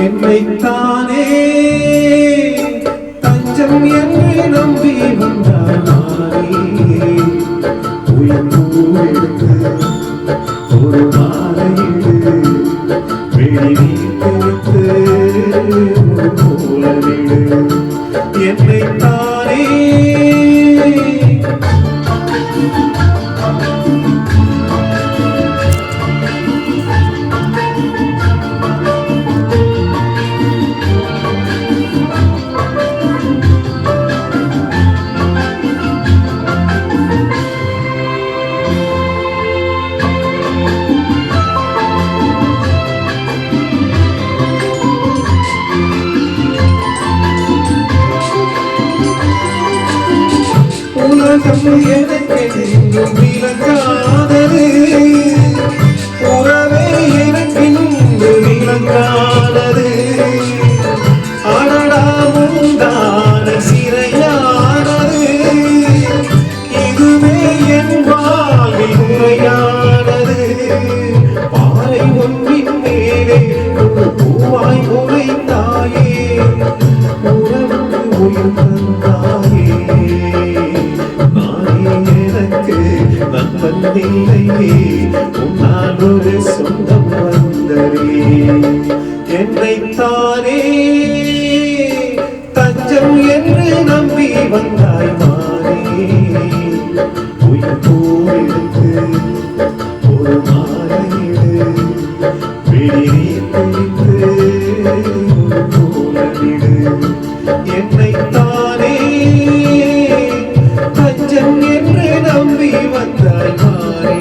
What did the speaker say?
என்னைத்தானே தஞ்சம் என்று நம்பி வந்தானே உயர்ந்தெடுத்து ஒரு மாலையிடு வெளி கொடுத்து ஒரு போலவிடு என்னைத்தானே உலகம் எனக்கென்றும் விளங்காதது உறவே எனக்கென்று விளங்காதது அடடா முந்தான சிறையானது இதுவே என் வாழ்வில் உரையானது பாறை ஒன்றின் மேலே ஒரு பூவாய் உரைத்தாயே உறவுக்கு உயிர் தந்தாயே நண்பனில்லையே உன்னால் ஒரு சொந்தம் வந்தரே என்னைத்தானே தஞ்சம் என்று நம்பி வந்தாய் மாறே உயிர் போயிருக்கு ஒரு மாலையிடு வெளியே பிடித்து ஒரு போலவிடு என்னைத்தானே தஞ்சம் என்று நம்பி வந்தாய் மாறே